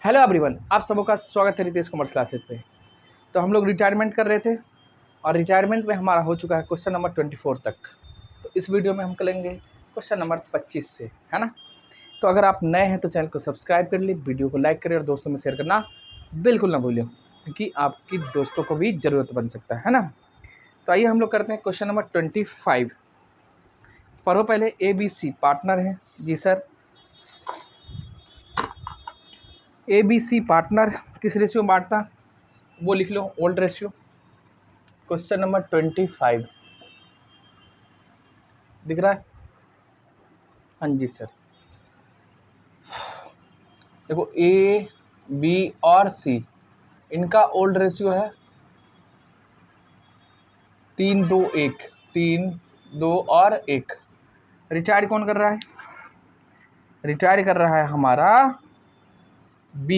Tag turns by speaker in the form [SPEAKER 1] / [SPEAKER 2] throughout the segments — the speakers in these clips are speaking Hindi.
[SPEAKER 1] हेलो एवरीवन, आप सबों का स्वागत है रितेश कॉमर्स क्लासेस पे। तो हम लोग रिटायरमेंट कर रहे थे और रिटायरमेंट में हमारा हो चुका है क्वेश्चन नंबर 24 तक। तो इस वीडियो में हम करेंगे क्वेश्चन नंबर 25 से, है ना। तो अगर आप नए हैं तो चैनल को सब्सक्राइब कर लीजिए, वीडियो को लाइक करें और दोस्तों में शेयर करना बिल्कुल ना भूलें, क्योंकि आपकी दोस्तों को भी ज़रूरत बन सकता है ना। तो आइए हम लोग करते हैं क्वेश्चन नंबर 25। पढ़ो पहले। ABC पार्टनर है जी सर। ABC पार्टनर किस रेशियो में बांटता, वो लिख लो, ओल्ड रेशियो। क्वेश्चन नंबर 25 दिख रहा है? हाँ जी सर। देखो A, B और C इनका ओल्ड रेशियो है 3-2-1, 3-2 और 1। रिटायर कौन कर रहा है? रिटायर कर रहा है हमारा B।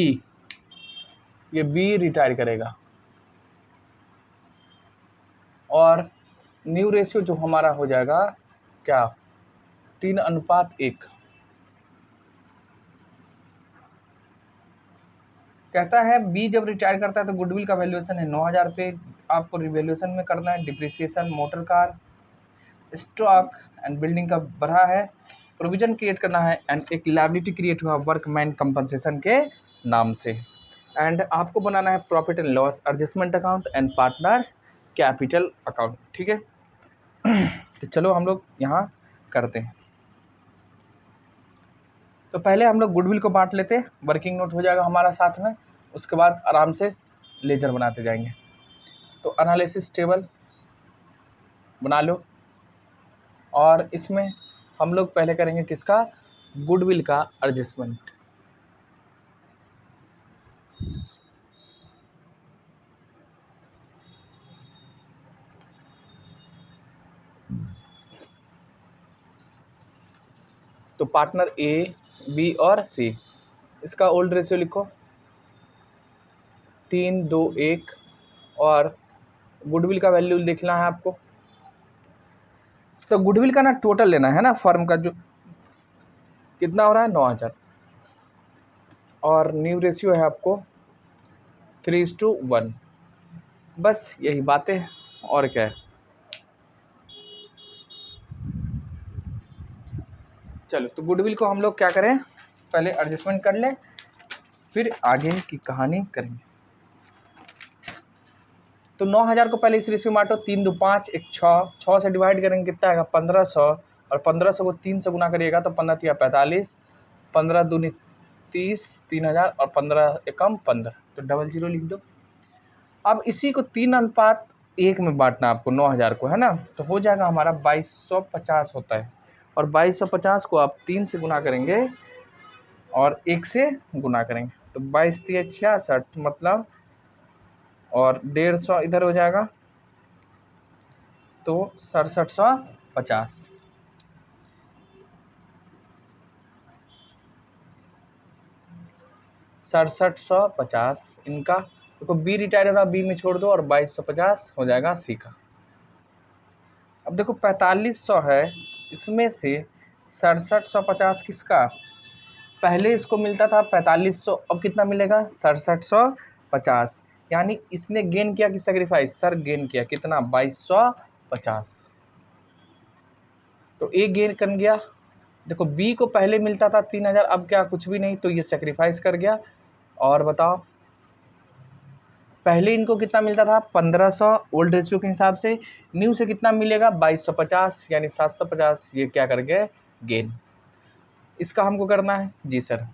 [SPEAKER 1] ये B रिटायर करेगा और न्यू रेशियो जो हमारा हो जाएगा क्या, 3:1। कहता है बी जब रिटायर करता है तो गुडविल का वैल्यूएशन है 9,000 रुपये। आपको रिवैल्यूएशन में करना है depreciation, motor car, stock and building का बढ़ा है, प्रोविजन क्रिएट करना है एंड एक लायबिलिटी क्रिएट हुआ वर्कमैन कंपनसेशन के नाम से। एंड आपको बनाना है profit and loss adjustment account and partners capital account. ठीक है, तो चलो हम लोग यहाँ करते हैं। तो पहले हम लोग गुडविल को बांट लेते हैं, वर्किंग नोट हो जाएगा हमारा साथ में, उसके बाद आराम से लेजर बनाते जाएंगे। तो एनालिसिस टेबल बना लो और इसमें हम लोग पहले करेंगे किसका, गुडविल का एडजस्टमेंट। तो पार्टनर A, B और C, इसका ओल्ड रेशियो लिखो 3-2-1 और गुडविल का वैल्यू लिखना है आपको। तो गुडविल का ना टोटल लेना है ना, फर्म का जो कितना हो रहा है 9,000 और न्यू रेशियो है आपको 3:1। बस यही बातें और क्या है। चलो तो गुडविल को हम लोग क्या करें, पहले एडजस्टमेंट कर लें, फिर आगे की कहानी करेंगे। तो 9,000 को पहले इस रेशियो में बांटो, 3-2-5, एक 6 से डिवाइड करेंगे कितना आएगा 1,500 और 1,500 को 3 से गुना करिएगा तो 15×3=45, 15×2 = 30, 3,000 और 15×1 = 15, तो 00 लिख दो। अब इसी को 3:1 में बांटना आपको 9,000 को, है ना। तो हो जाएगा हमारा 2,250 होता है और 2,250 को आप 3 से गुना करेंगे और 1 से गुना करेंगे तो 22×3=66 मतलब, और 150 इधर हो जाएगा तो 6750। इनका देखो बी रिटायर हो रहा, बी में छोड़ दो और 2250 हो जाएगा सी का। अब देखो 4500 है, इसमें से 6750 किसका, पहले इसको मिलता था 4500, अब कितना मिलेगा 6750। यानी इसने गेन किया कि सेक्रीफाइस, सर गेन किया कितना 2250, तो ए गेन कर गया। देखो बी को पहले मिलता था 3,000, अब क्या कुछ भी नहीं, तो ये सेक्रीफाइस कर गया। और बताओ पहले इनको कितना मिलता था 1,500 ओल्ड रेशियो के हिसाब से, न्यू से कितना मिलेगा 2250 यानी 750, ये क्या कर गए गेन। इसका हमको करना है जी सर।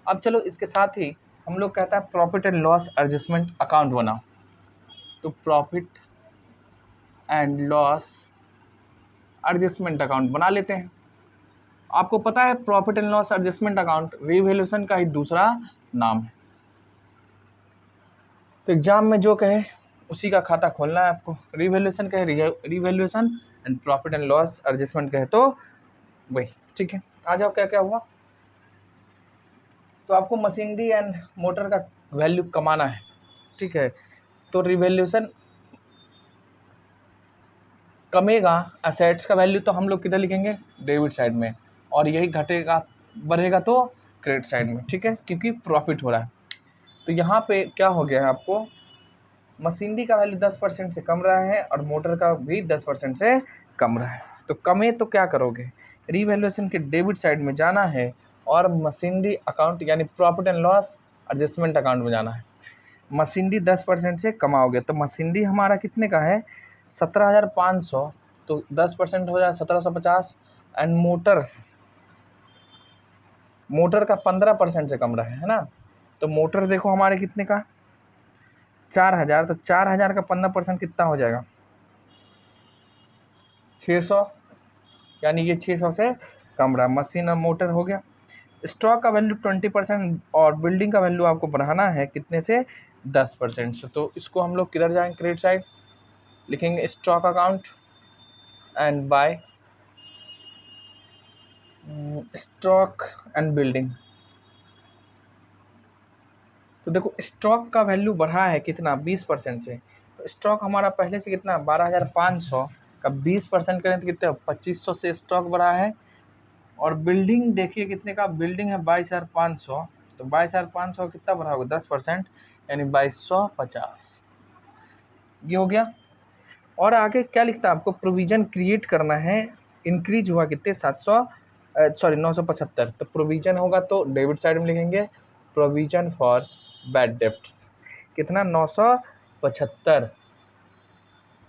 [SPEAKER 1] अब चलो इसके साथ ही हम लोग कहता है profit and loss adjustment account बनाओ। तो profit and loss adjustment account बना लेते हैं। आपको पता है profit and loss adjustment account revaluation का ही दूसरा नाम है। तो एग्जाम में जो कहे उसी का खाता खोलना है आपको। रिवैल्यूएशन कहे revaluation and profit and loss adjustment कहे तो वही। ठीक है, आ जाओ क्या क्या हुआ। तो आपको मशीनरी एंड मोटर का वैल्यू कमाना है, ठीक है। तो रिवैल्यूएशन कमेगा असेट्स का वैल्यू, तो हम लोग किधर लिखेंगे डेबिट साइड में, और यही घटेगा बढ़ेगा तो क्रेडिट साइड में, ठीक है, क्योंकि प्रॉफिट हो रहा है। तो यहाँ पे क्या हो गया है आपको, मशीनरी का वैल्यू 10% से कम रहा है और मोटर का भी 10% से कम रहा है। तो कमे तो क्या करोगे, रीवैल्यूएशन के डेबिट साइड में जाना है और मशीनरी अकाउंट यानी profit and loss adjustment account में जाना है। मशीनरी 10% से कमाओगे तो मशीनरी हमारा कितने का है 17,500, तो 10% हो जाए 1750। एंड मोटर का 15% से कम रहा है ना, तो मोटर देखो हमारे कितने का 4,000, तो 4,000 का 15% कितना हो जाएगा 600, यानी ये 600 से कम रहा। मशीन और मोटर हो गया। स्टॉक का वैल्यू 20% और बिल्डिंग का वैल्यू आपको बढ़ाना है कितने से 10% से। तो इसको हम लोग किधर जाएंगे, क्रेडिट साइड लिखेंगे stock account and buy stock and building. तो देखो स्टॉक का वैल्यू बढ़ा है कितना 20% से, तो स्टॉक हमारा पहले से कितना 12,500 का 20% करें तो कितना 2,500 से स्टॉक बढ़ा है। और बिल्डिंग देखिए कितने का, बिल्डिंग है 22,500, तो 22,500 कितना बढ़ा होगा 10%, यानी 2,250। ये हो गया। और आगे क्या लिखता है आपको, प्रोविजन क्रिएट करना है, इंक्रीज हुआ कितने 975। तो प्रोविजन होगा तो डेबिट साइड में लिखेंगे प्रोविजन फॉर बैड डेब्ट्स कितना 975।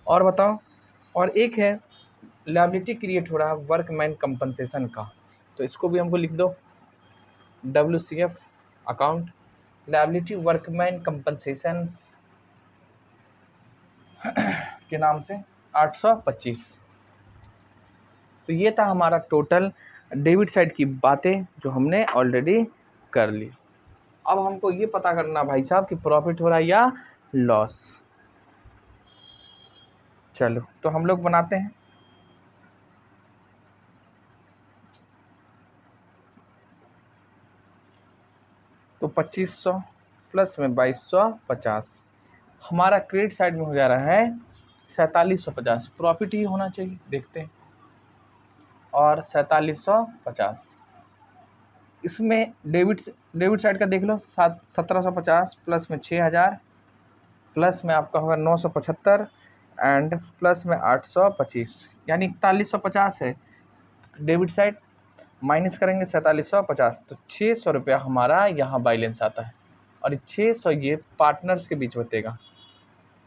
[SPEAKER 1] और बताओ, और एक है लायबिलिटी क्रिएट हो रहा है वर्कमैन कंपनसेशन का, तो इसको भी हमको लिख दो WCF account liability workman compensation के नाम से 825। तो ये था हमारा टोटल डेबिट साइड की बातें जो हमने ऑलरेडी कर ली। अब हमको ये पता करना भाई साहब कि प्रॉफिट हो रहा है या लॉस। चलो तो हम लोग बनाते हैं। तो 2,500 प्लस में 2,250 हमारा क्रेडिट साइड में हो जा रहा है 4,750। प्रॉफिट ही होना चाहिए, देखते हैं। और 4,750 इसमें डेबिट साइड का देख लो 1,750 प्लस में 6,000 प्लस में आपका होगा 975 एंड प्लस में 825, यानी 4,150 है डेबिट साइड, माइनस करेंगे 4,750, तो 600 रुपया हमारा यहाँ बैलेंस आता है। और 600 ये पार्टनर्स के बीच बतेगा,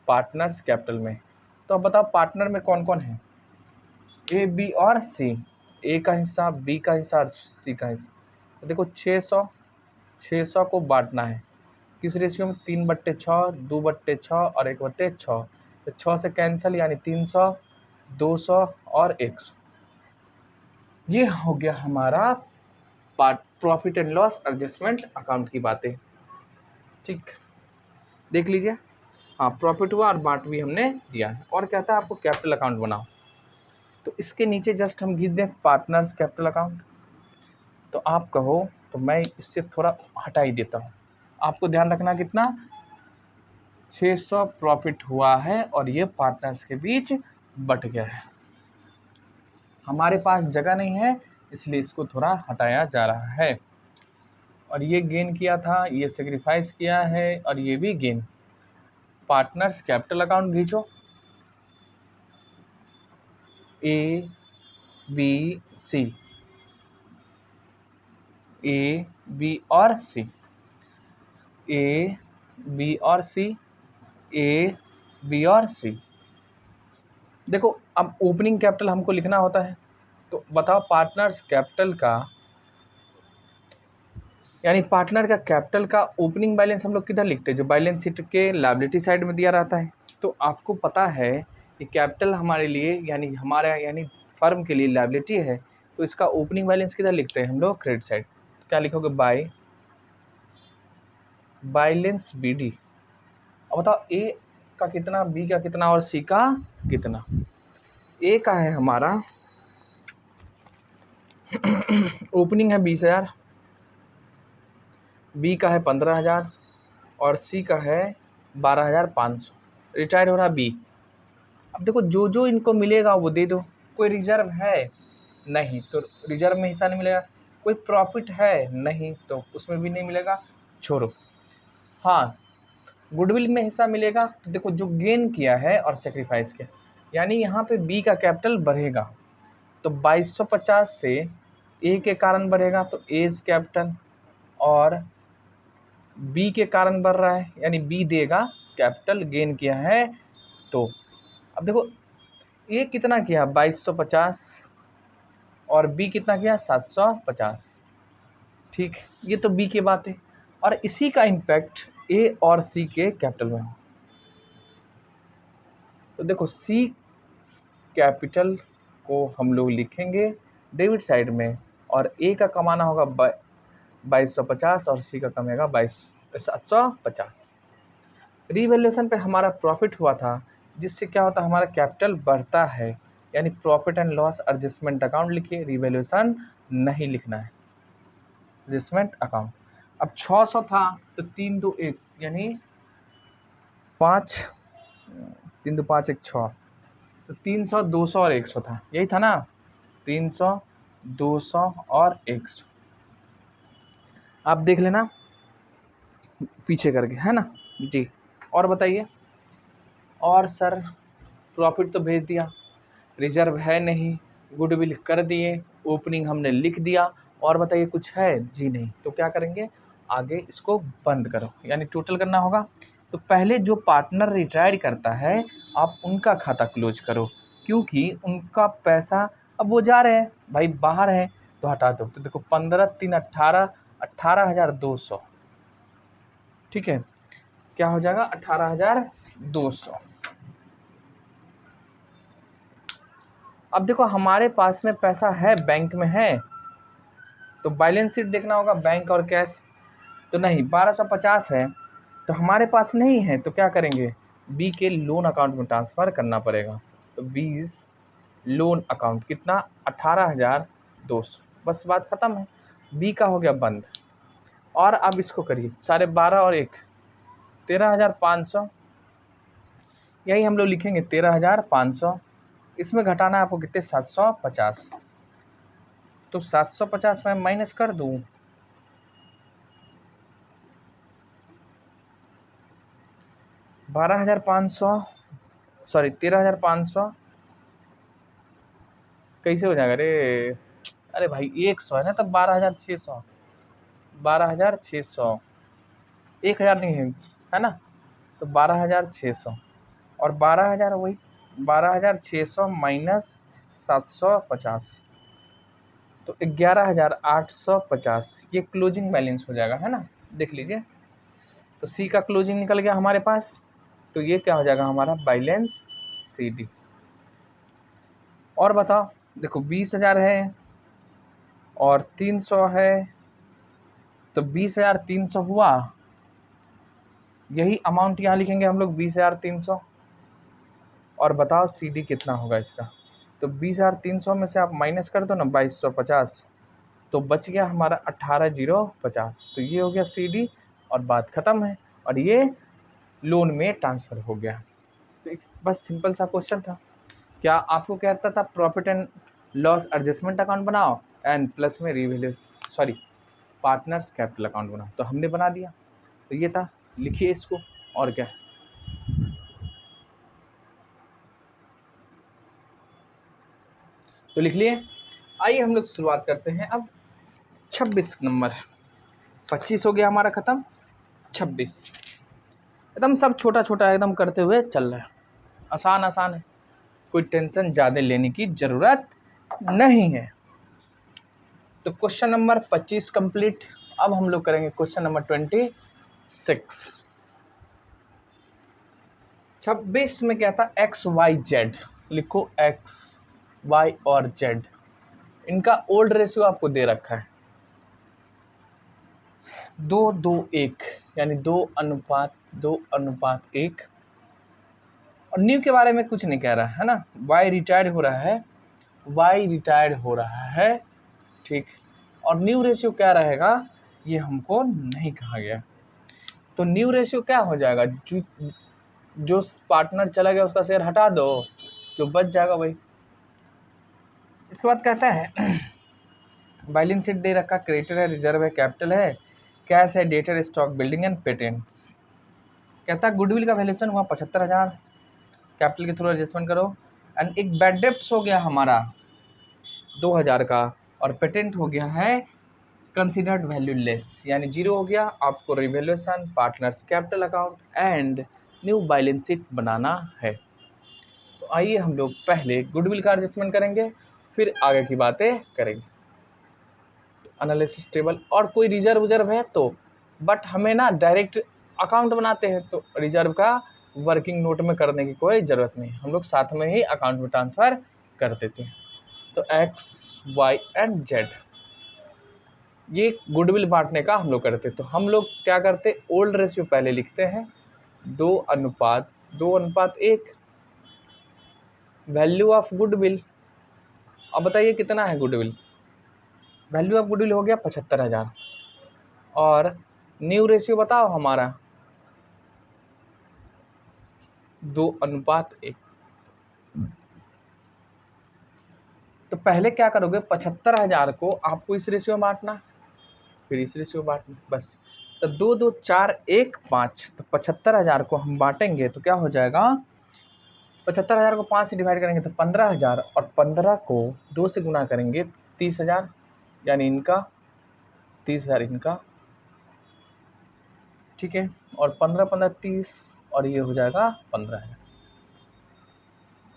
[SPEAKER 1] पार्टनर्स कैपिटल में। तो अब बताओ पार्टनर में कौन कौन है, ए बी और सी। ए का हिस्सा, बी का हिस्सा और सी का हिस्सा। तो देखो 600 को बांटना है किस रेशियो में, 3/6, 2/6 और 1/6। तो 6 से कैंसिल यानी 300, 200 और 100। ये हो गया हमारा profit and loss adjustment account की बातें। ठीक, देख लीजिए। हाँ, प्रॉफिट हुआ और बांट भी हमने दिया है। और कहता है आपको कैपिटल अकाउंट बनाओ, तो इसके नीचे जस्ट हम खींच दें पार्टनर्स कैपिटल अकाउंट। तो आप कहो तो मैं इससे थोड़ा हटा ही देता हूँ। आपको ध्यान रखना कितना 600 प्रॉफिट हुआ है और ये पार्टनर्स के बीच बट गया है। हमारे पास जगह नहीं है इसलिए इसको थोड़ा हटाया जा रहा है। और ये गेन किया था, ये सेक्रीफाइस किया है और ये भी गेन। पार्टनर्स कैपिटल अकाउंट खींचो, A B C, A B और सी, ए बी और सी, ए बी और सी। देखो अब ओपनिंग कैपिटल हमको लिखना होता है, तो बताओ पार्टनर्स कैपिटल का यानी पार्टनर का कैपिटल का ओपनिंग बैलेंस हम लोग किधर लिखते हैं, जो बैलेंस शीट के लायबिलिटी साइड में दिया रहता है। तो आपको पता है कि कैपिटल हमारे लिए यानी फर्म के लिए लायबिलिटी है, तो इसका ओपनिंग बैलेंस किधर लिखते हैं हम लोग, क्रेडिट साइड। क्या लिखोगे, बाय बैलेंस BD। अब बताओ ए का कितना, बी का कितना और सी का कितना। ए का है हमारा ओपनिंग है 20,000, बी का है 15,000 और सी का है 12,500। रिटायर हो रहा बी। अब देखो जो जो इनको मिलेगा वो दे दो। कोई रिजर्व है नहीं तो रिजर्व में हिस्सा नहीं मिलेगा, कोई प्रॉफिट है नहीं तो उसमें भी नहीं मिलेगा, छोड़ो। हाँ, गुडविल में हिस्सा मिलेगा। तो देखो जो गेन किया है और सेक्रीफाइस किया, यानी यहाँ पे बी का कैपिटल बढ़ेगा, तो 2250 से ए के कारण बढ़ेगा, तो एज कैपिटल, और बी के कारण बढ़ रहा है, यानी बी देगा कैपिटल, गेन किया है। तो अब देखो ए कितना किया 2250 और बी कितना किया 750। ठीक, ये तो बी की बात है, और इसी का इम्पैक्ट ए और सी के कैपिटल में हो। तो देखो सी कैपिटल को हम लोग लिखेंगे डेबिट साइड में, और ए का कमाना होगा 2250 और सी का कमेगा 750। रीवैल्यूएशन पे हमारा प्रॉफिट हुआ था, जिससे क्या होता है हमारा कैपिटल बढ़ता है, यानी profit and loss adjustment account लिखिए, रीवैल्यूएशन नहीं लिखना है, एडजस्टमेंट अकाउंट। अब 600 था तो 3 2 1 यानी 5 3 2 5 1 6, तो 300 200 और 100 था, यही था ना, 300 200 और 100। आप देख लेना पीछे करके, है ना जी। और बताइए। और सर प्रॉफिट तो भेज दिया, रिजर्व है नहीं, गुडविल कर दिए, ओपनिंग हमने लिख दिया, और बताइए कुछ है जी नहीं। तो क्या करेंगे, आगे इसको बंद करो, यानी टोटल करना होगा। तो पहले जो पार्टनर रिटायर करता है आप उनका खाता क्लोज करो, क्योंकि उनका पैसा अब वो जा रहे हैं भाई, बाहर है, तो हटा दो। तो देखो 15 3 18 18,200, ठीक है, क्या हो जाएगा 18,200। अब देखो हमारे पास में पैसा है, बैंक में है, तो बैलेंस शीट देखना होगा, बैंक और कैश, तो नहीं 1250 है, तो हमारे पास नहीं है, तो क्या करेंगे, बी के लोन अकाउंट में ट्रांसफ़र करना पड़ेगा। तो 20 लोन अकाउंट कितना 18,200, बस बात ख़त्म है, बी का हो गया बंद। और अब इसको करिए 12.5 और 1 13,500, यही हम लोग लिखेंगे 13,500, इसमें घटाना है आपको कितने 750, तो 750 में माइनस कर दूँ, 12,500 सॉरी 13,500 कैसे हो जाएगा रे, अरे भाई 100 है ना, तब 12,600, 12,600, 1,000 नहीं है ना, तो 12,600, और 12,000 वही 12,600 माइनस 750, तो 11,850, ये क्लोजिंग बैलेंस हो जाएगा, है ना, देख लीजिए। तो सी का क्लोजिंग निकल गया हमारे पास, तो ये क्या हो जाएगा हमारा बैलेंस सी डी। और बताओ, देखो 20,000 है और 300 है, तो 20,300 हुआ, यही अमाउंट यहाँ लिखेंगे हम लोग 20,300, और बताओ सी डी कितना होगा इसका। तो 20,300 में से आप माइनस कर दो ना 2250, तो बच गया हमारा 18,050, तो ये हो गया सी डी, और बात ख़त्म है, और ये लोन में ट्रांसफ़र हो गया। तो एक बस सिंपल सा क्वेश्चन था। क्या आपको कहता था profit and loss adjustment account बनाओ एंड प्लस में पार्टनर्स कैपिटल अकाउंट बनाओ, तो हमने बना दिया। तो ये था, लिखिए इसको, और क्या है। तो लिख लिए। आइए हम लोग शुरुआत करते हैं अब 26 नंबर, 25 हो गया हमारा ख़त्म, 26 एकदम सब छोटा छोटा एकदम करते हुए चल रहा है, आसान आसान है, कोई टेंशन ज़्यादा लेने की ज़रूरत नहीं है। तो क्वेश्चन नंबर 25 कंप्लीट। अब हम लोग करेंगे क्वेश्चन नंबर 26। 26 में क्या था, एक्स वाई जेड, लिखो एक्स वाई और जेड, इनका ओल्ड रेशियो आपको दे रखा है 2:1, यानी 2:1, और न्यू के बारे में कुछ नहीं कह रहा है ना, वाई रिटायर्ड हो रहा है, वाई रिटायर्ड हो रहा है, ठीक, और न्यू रेशियो क्या रहेगा ये हमको नहीं कहा गया। तो न्यू रेशियो क्या हो जाएगा, जो पार्टनर चला गया उसका शेयर हटा दो, जो बच जाएगा वही। इसके बाद कहता है बैलेंस शीट दे रखा, क्रेडिटर है, रिजर्व है, कैपिटल है, कैश है, debtor, stock, building and patents. कहता है गुडविल का वैल्यूएशन हुआ 75,000, कैपिटल के थ्रू एडजस्टमेंट करो। एंड एक बैड डेप्ट्स हो गया हमारा 2,000 का, और पेटेंट हो गया है कंसिडर्ड वैल्यू लेस, यानी 0 हो गया। आपको revaluation, partners capital account and new balance sheet बनाना है। तो आइए हम लोग पहले गुडविल का एडजस्टमेंट करेंगे, फिर आगे की बातें करेंगे। एनालिसिस टेबल और कोई रिजर्व है तो, बट हमें ना डायरेक्ट अकाउंट बनाते हैं तो रिजर्व का वर्किंग नोट में करने की कोई ज़रूरत नहीं, हम लोग साथ में ही अकाउंट में ट्रांसफ़र कर देते हैं। तो एक्स, वाई एंड जेड, ये गुडविल बांटने का हम लोग करते। तो हम लोग क्या करते, ओल्ड रेशियो पहले लिखते हैं 2:1, वैल्यू ऑफ गुडविल। अब बताइए कितना है गुडविल, वैल्यू ऑफ गुडविल हो गया 75,000, और न्यू रेशियो बताओ हमारा 2:1। तो पहले क्या करोगे, 75,000 को आपको इस रेशियो में बांटना, फिर इस रेशियो में बांटना, बस। तो 2, 2, 4, 1, 5, तो 75,000 को हम बांटेंगे तो क्या हो जाएगा, 75,000 को 5 से डिवाइड करेंगे तो 15,000, और 15 को 2 से गुना करेंगे 30,000, यानी इनका 30,000 इनका, ठीक है। और 15, 15, 30, और ये हो जाएगा 15,000।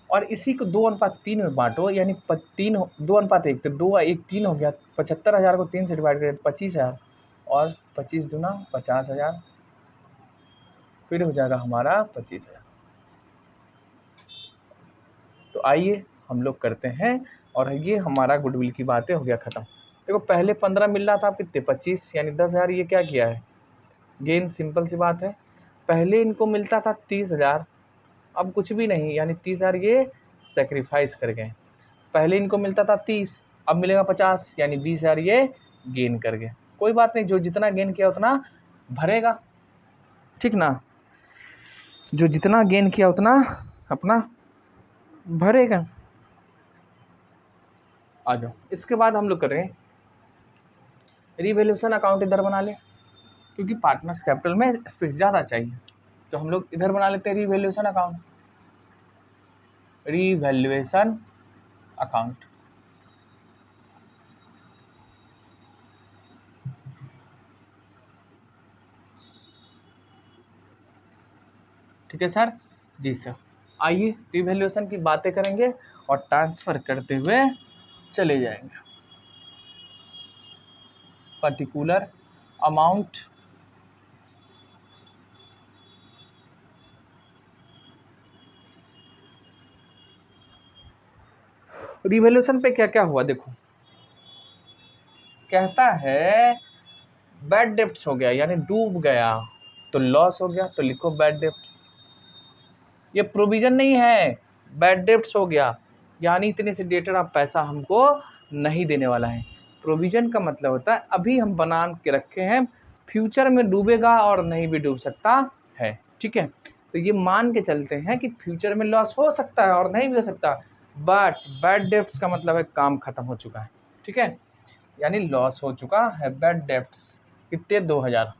[SPEAKER 1] और इसी को 2:3 में बांटो, यानी 2:1, तो 2:1 3 हो गया। 75,000 को 3 से डिवाइड करें 25,000, और 25 दूना 50,000, फिर हो जाएगा हमारा 25,000। तो आइए हम लोग करते हैं, और ये हमारा गुडविल की बातें हो गया ख़त्म। देखो पहले 15 मिल रहा था, कितने 25, यानी 10,000 ये क्या किया है, गेन। सिंपल सी बात है, पहले इनको मिलता था 30,000, अब कुछ भी नहीं, यानी 30,000 ये सेक्रीफाइस कर गए। पहले इनको मिलता था 30, अब मिलेगा 50, यानी 20,000 ये गेन कर गए। कोई बात नहीं, जो जितना गेन किया उतना भरेगा, ठीक ना, जो जितना गेन किया उतना अपना भरेगा। आ जाओ, इसके बाद हम लोग करें रिवैल्यूएशन अकाउंट, इधर बना लें, क्योंकि पार्टनर्स कैपिटल में स्पेस ज़्यादा चाहिए, तो हम लोग इधर बना लेते हैं रिवैल्यूएशन अकाउंट। रिवैल्यूएशन अकाउंट, ठीक है सर, जी सर। आइए रिवैल्यूएशन की बातें करेंगे और ट्रांसफ़र करते हुए चले जाएंगे। पर्टिकुलर अमाउंट, रिवैल्यूएशन पे क्या क्या हुआ देखो, कहता है बैड डेप्ट्स हो गया, यानी डूब गया, तो लॉस हो गया, तो लिखो बैड डेप्ट्स। ये प्रोविजन नहीं है, बैड डेप्ट्स हो गया, यानी इतने से डेटर आप पैसा हमको नहीं देने वाला है। प्रोविजन का मतलब होता है अभी हम बना के रखे हैं, फ्यूचर में डूबेगा और नहीं भी डूब सकता है, ठीक है। तो ये मान के चलते हैं कि फ्यूचर में लॉस हो सकता है और नहीं भी हो सकता, बट बैड डेप्ट्स का मतलब है काम खत्म हो चुका है, ठीक है, यानी लॉस हो चुका है। बैड डेप्ट्स कितने, 2,000।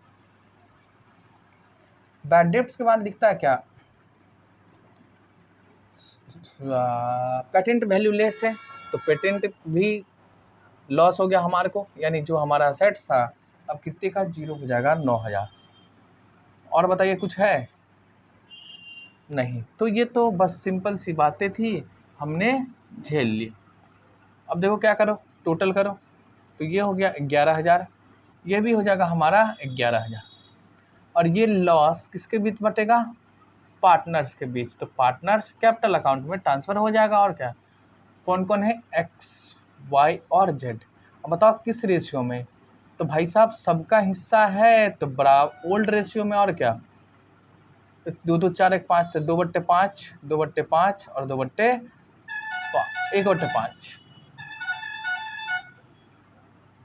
[SPEAKER 1] बैड डेप्ट्स के बाद दिखता है क्या, पेटेंट वैल्यू लेस है, तो पेटेंट भी लॉस हो गया हमारे को, यानी जो हमारा असेट्स था अब कितने का, 0 हो जाएगा, 9,000। और बताइए कुछ है, नहीं। तो ये तो बस सिंपल सी बातें थी, हमने झेल ली। अब देखो क्या करो, टोटल करो, तो ये हो गया 11,000, ये भी हो जाएगा हमारा 11,000, और ये लॉस किसके बीच बटेगा, पार्टनर्स के बीच, तो पार्टनर्स कैपिटल अकाउंट में ट्रांसफ़र हो जाएगा। और क्या, कौन कौन है, एक्स, वाई और जेड। अब बताओ किस रेशियो में, तो भाई साहब सबका हिस्सा है तो बड़ा ओल्ड रेशियो में, और क्या, तो 2, 2, 4, 1, 5 थे, 2/5, 2/5 और 1/5।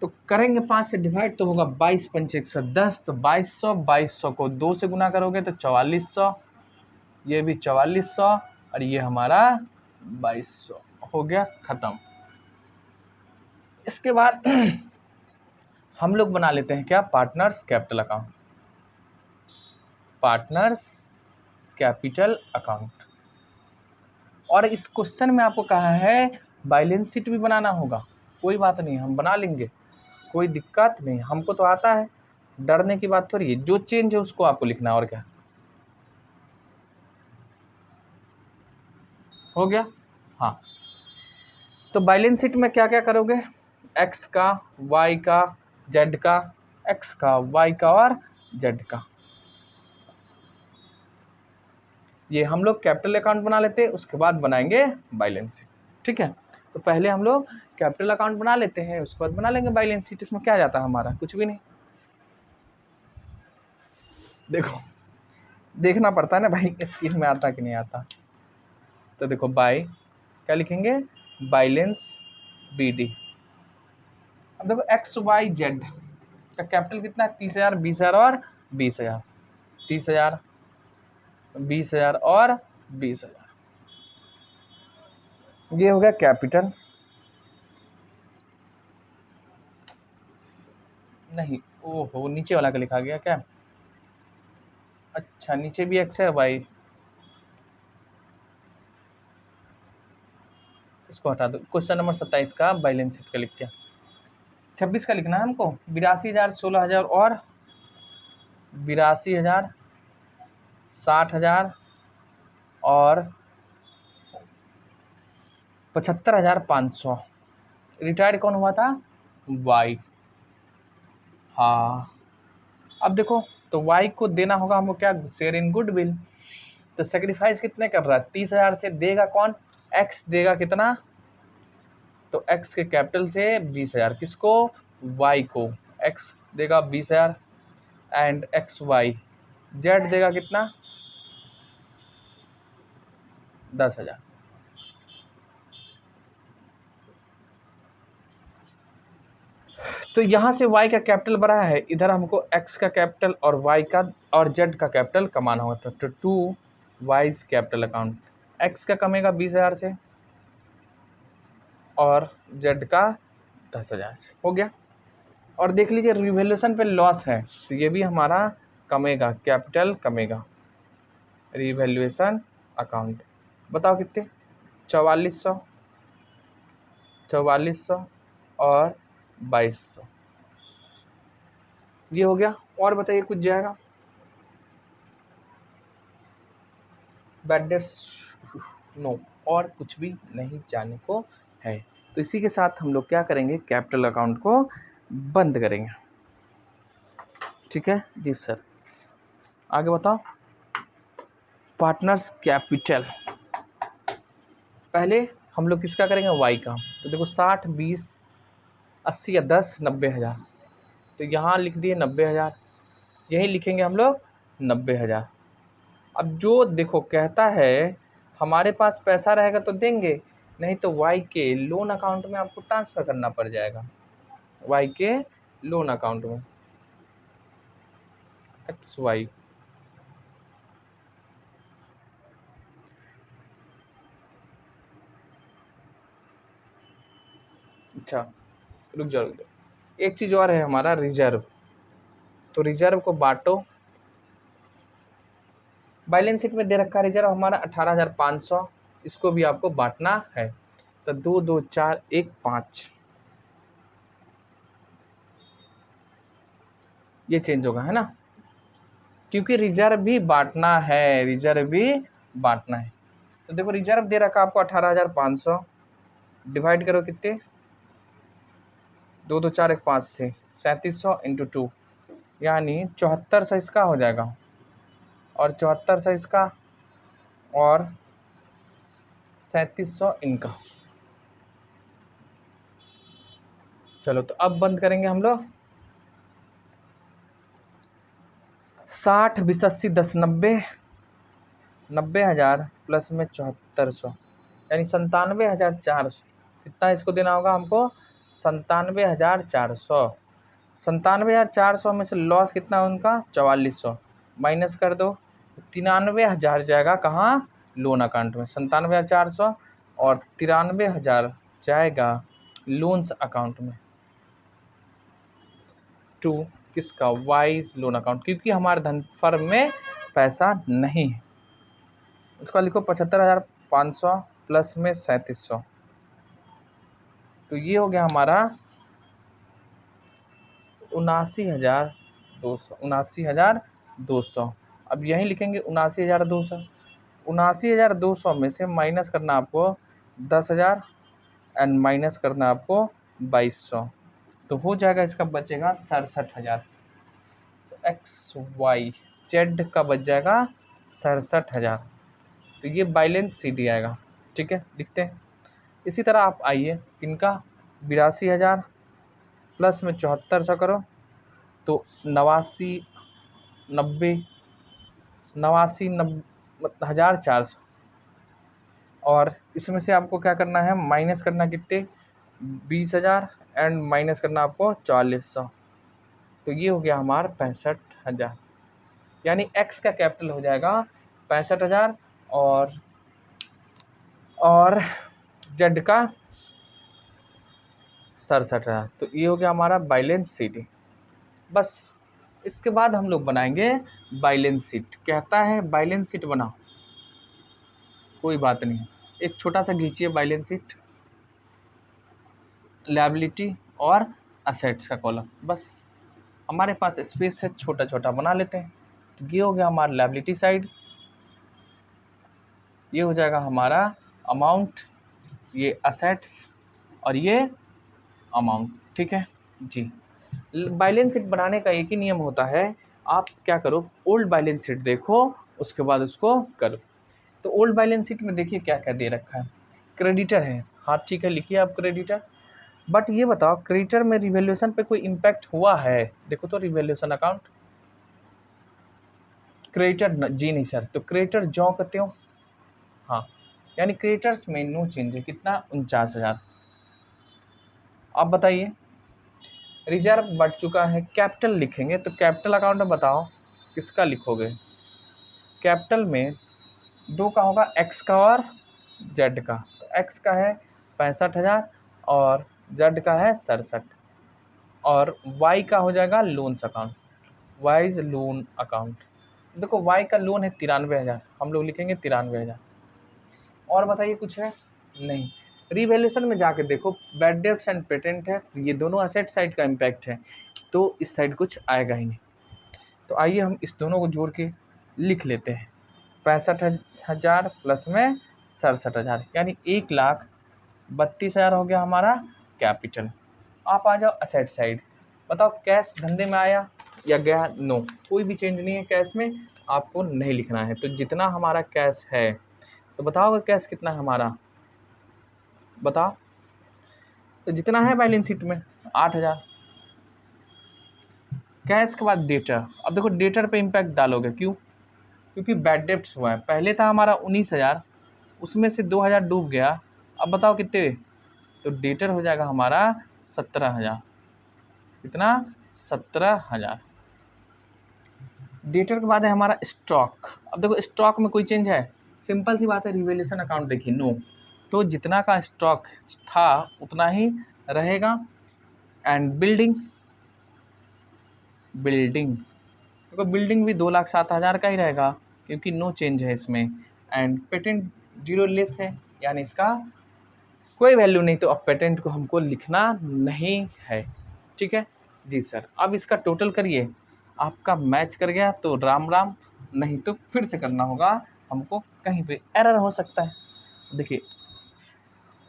[SPEAKER 1] तो करेंगे 5 से डिवाइड तो होगा 22 पंच 110, तो 2200, 2200 को 2 से गुना करोगे तो 4400, ये भी 4400, और ये हमारा 2200 हो गया ख़त्म। इसके बाद हम लोग बना लेते हैं क्या, partners capital account, partners capital account. और इस क्वेश्चन में आपको कहा है बैलेंस शीट भी बनाना होगा, कोई बात नहीं, हम बना लेंगे, कोई दिक्कत नहीं, हमको तो आता है, डरने की बात थोड़ी है, जो चेंज है उसको आपको लिखना है, और क्या हो गया। हाँ, तो बैलेंस शीट में क्या क्या करोगे, एक्स का, वाई का, जेड का, एक्स का, वाई का और जेड का, ये हम लोग कैपिटल अकाउंट बना लेते हैं, उसके बाद बनाएंगे बैलेंस शीट। ठीक है, तो पहले हम लोग कैपिटल अकाउंट बना लेते हैं, उसके बाद बना लेंगे बैलेंस शीट। इसमें क्या जाता है हमारा, कुछ भी नहीं। देखो, देखना पड़ता है ना भाई, स्क्रीन में आता कि नहीं आता। तो देखो, बाय क्या लिखेंगे, बैलेंस BD। अब देखो एक्स वाई जेड का कैपिटल कितना है, 30,000, 20,000 और 20,000, 30,000, 20,000 और 20,000, ये हो गया कैपिटल। नहीं, ओहो, नीचे वाला का लिखा गया क्या, अच्छा नीचे भी एक्स है भाई, इसको हटा दो। क्वेश्चन नंबर 27 का बैलेंस शीट का लिख के 26 का लिखना है हमको, 82,000, 16,000 और 82,000, 60,000 और 75,500। रिटायर्ड कौन हुआ था, वाई। हाँ, अब देखो, तो वाई को देना होगा हमको क्या, शेयर इन गुडविल। तो सेक्रीफाइस कितने कर रहा है, 30,000 से देगा कौन, एक्स देगा कितना, तो एक्स के कैपिटल से 20,000, किसको, वाई को, एक्स देगा 20,000 एंड एक्स वाई, जेड देगा कितना, 10,000। तो यहाँ से y का कैपिटल बढ़ा है, इधर हमको x का कैपिटल और y का और z का कैपिटल कमाना होता है। तो to wise capital account, x का कमेगा 20,000 से और z का 10,000 से, हो गया। और देख लीजिए रिवैल्यूएशन पे लॉस है, तो ये भी हमारा कमेगा, कैपिटल कमेगा, रिवैल्यूएशन अकाउंट। बताओ कितने, 4400, 4400 और 2200, ये हो गया। और बताइए कुछ जाएगा, बैड डेट्स नो, और कुछ भी नहीं जाने को है। तो इसी के साथ हम लोग क्या करेंगे, कैपिटल अकाउंट को बंद करेंगे। ठीक है जी सर, आगे बताओ। पार्टनर्स कैपिटल, पहले हम लोग किसका करेंगे, वाई का। तो देखो 60, 20, 80 या 10, 90,000, तो यहाँ लिख दिए 90,000, यही लिखेंगे हम लोग 90,000। अब जो देखो कहता है हमारे पास पैसा रहेगा तो देंगे, नहीं तो वाई के लोन अकाउंट में आपको ट्रांसफ़र करना पड़ जाएगा, वाई के लोन अकाउंट में, एक्स वाई। अच्छा, रुक जाओ, एक चीज़ और है हमारा, रिजर्व। तो रिजर्व को बांटो, बैलेंस शीट में दे रखा है रिजर्व हमारा 18,500, इसको भी आपको बांटना है। तो 2, 2, 4, 1, 5, ये चेंज होगा, है ना, क्योंकि रिजर्व भी बांटना है, रिजर्व भी बांटना है। तो देखो रिजर्व दे रखा आपको 18,500, डिवाइड करो कितने, 2, 2, 4, 1, 5 से 3700 इंटू 2, यानी 7400 इसका हो जाएगा, और 7400 इसका, और 3700 इनका। चलो, तो अब बंद करेंगे हम लोग। 60, 20, 80, 10, 90, 90,000 प्लस में 7400, यानी 97,400। कितना इसको देना होगा हमको, 97,400। 97,400 में से लॉस कितना है उनका, 4400, माइनस कर दो, 93,000 जाएगा कहाँ, लोन अकाउंट में, 97,400 और 93,000 जाएगा लोन्स अकाउंट में। टू किसका, वाइज लोन अकाउंट, क्योंकि हमारे धन फर्म में पैसा नहीं है। इसका लिखो 75,500 प्लस में 3700, तो ये हो गया हमारा 79,200। अब यहीं लिखेंगे 79,200। 79,200 में से माइनस करना आपको 10,000 एंड माइनस करना आपको 2200, तो हो जाएगा इसका बचेगा 67,000। तो एक्स वाई जेड का बच जाएगा 67,000, तो ये बैलेंस शीट आएगा। ठीक है, लिखते हैं। इसी तरह आप आइए इनका 82,000 प्लस में 7400 करो तो 89,400, और इसमें से आपको क्या करना है, माइनस करना कितने, 20,000 एंड माइनस करना आपको 4400, तो ये हो गया हमारा 65,000। यानी एक्स का कैपिटल हो जाएगा 65,000 और जेड का 67,000। तो ये हो गया हमारा बैलेंस शीट। बस इसके बाद हम लोग बनाएंगे बैलेंस शीट। कहता है बैलेंस शीट बनाओ, कोई बात नहीं, एक छोटा सा खींचिए बैलेंस शीट, लायबिलिटी और असेट्स का कॉलम। बस हमारे पास स्पेस है, छोटा छोटा बना लेते हैं। तो ये हो गया हमारा लायबिलिटी साइड, ये हो जाएगा हमारा अमाउंट, ये असेट्स और ये अमाउंट। ठीक है जी। बैलेंस शीट बनाने का एक ही नियम होता है, आप क्या करो, ओल्ड बैलेंस शीट देखो, उसके बाद उसको करो। तो ओल्ड बैलेंस शीट में देखिए क्या क्या दे रखा है। क्रेडिटर है, हाँ ठीक है, लिखिए आप क्रेडिटर। बट ये बताओ क्रेडिटर में रिवैल्यूएशन पे कोई इम्पैक्ट हुआ है, देखो तो रिवैल्यूएशन अकाउंट। क्रेडिटर जी नहीं सर, तो क्रेडिटर जो कहते हो, हाँ, यानी क्रेडिटर्स में नो चेंज है, कितना, 49,000। आप बताइए, रिजर्व बढ़ चुका है, कैपिटल लिखेंगे, तो कैपिटल अकाउंट में बताओ किसका लिखोगे। कैपिटल में दो का होगा, एक्स का और जेड का। तो एक्स का है 65,000 और जेड का है 67, और वाई का हो जाएगा loans account, wise loan account. देखो वाई का लोन है 93,000, हम लोग लिखेंगे 93,000। और बताइए कुछ है, नहीं। रिवैल्यूएशन में जाके देखो, बैड डेब्ट्स एंड पेटेंट है, ये दोनों असेट साइड का इम्पैक्ट है, तो इस साइड कुछ आएगा ही नहीं। तो आइए हम इस दोनों को जोड़ के लिख लेते हैं। 65,000 प्लस में 67,000, यानी 1,32,000 हो गया हमारा कैपिटल। आप आ जाओ असेट साइड, बताओ कैश धंधे में आया या गया, नो, कोई भी चेंज नहीं है कैश में, आपको नहीं लिखना है। तो जितना हमारा कैश है, तो बताओ कैश कितना है हमारा, बताओ, तो जितना है बैलेंस शीट में 8,000। कैश के बाद डेटर, अब देखो डेटर पे इम्पैक्ट डालोगे, क्यों, क्योंकि बैड डेब्ट्स हुआ है। पहले था हमारा 19,000, उसमें से 2,000 डूब गया, अब बताओ कितने, तो डेटर हो जाएगा हमारा 17,000। कितना, 17,000। डेटर के बाद है हमारा स्टॉक। अब देखो स्टॉक में कोई चेंज है, सिंपल सी बात है, रिवैल्यूएशन अकाउंट देखिए, नो, तो जितना का स्टॉक था उतना ही रहेगा। एंड बिल्डिंग देखो बिल्डिंग भी 2,07,000 का ही रहेगा, क्योंकि नो चेंज है इसमें। एंड पेटेंट जीरो लेस है, यानी इसका कोई वैल्यू नहीं, तो अब पेटेंट को हमको लिखना नहीं है। ठीक है जी सर। अब इसका टोटल करिए, आपका मैच कर गया तो राम राम, नहीं तो फिर से करना होगा हमको, कहीं पे एरर हो सकता है। देखिए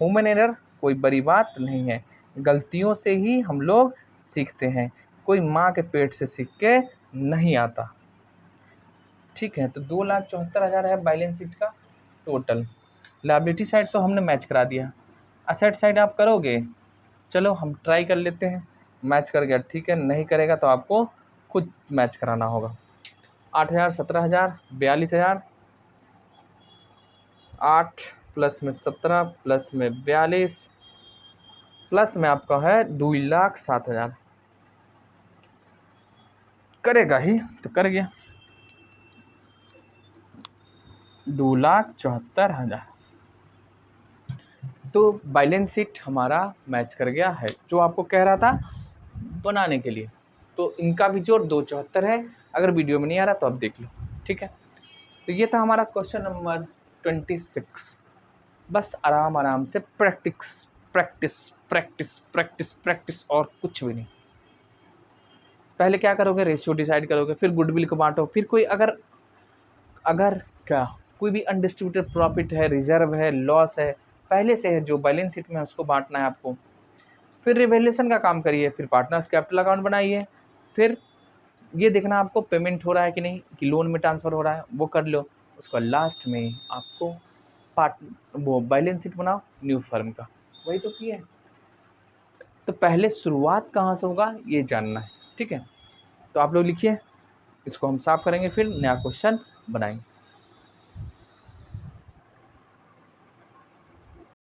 [SPEAKER 1] ह्यूमन एरर कोई बड़ी बात नहीं है, गलतियों से ही हम लोग सीखते हैं, कोई माँ के पेट से सीख के नहीं आता। ठीक है, तो 2,74,000 है बैलेंस शीट का टोटल। लायबिलिटी साइड तो हमने मैच करा दिया, असेट साइड आप करोगे, चलो हम ट्राई कर लेते हैं। मैच कर गया ठीक है, नहीं करेगा तो आपको खुद मैच कराना होगा। 8,000, 17,000, 42,000, 8 प्लस में 17 प्लस में 42 प्लस में आपका है 2,07,000। करेगा ही, तो कर गया 2,74,000। तो बैलेंस शीट हमारा मैच कर गया है, जो आपको कह रहा था बनाने के लिए। तो इनका भी जोड़ 274 है। अगर वीडियो में नहीं आ रहा तो आप देख लो, ठीक है। तो ये था हमारा क्वेश्चन नंबर 26। बस आराम आराम से practice practice practice practice practice और कुछ भी नहीं। पहले क्या करोगे, रेशियो डिसाइड करोगे, फिर गुडविल को बांटो, फिर कोई अगर क्या कोई भी अनडिस्ट्रीब्यूटेड प्रॉफिट है, रिजर्व है, लॉस है, पहले से है जो बैलेंस शीट में उसको बांटना है आपको। फिर रिवैल्यूएशन का काम करिए, फिर पार्टनर्स कैपिटल अकाउंट बनाइए, फिर ये देखना आपको पेमेंट हो रहा है कि नहीं, कि लोन में ट्रांसफ़र हो रहा है, वो कर लो। उसका लास्ट में आपको वो बैलेंस शीट बनाओ न्यू फर्म का, वही तो किए। तो पहले शुरुआत कहाँ से होगा ये जानना है, ठीक है। तो आप लोग लिखिए, इसको हम साफ करेंगे, फिर नया क्वेश्चन बनाएंगे।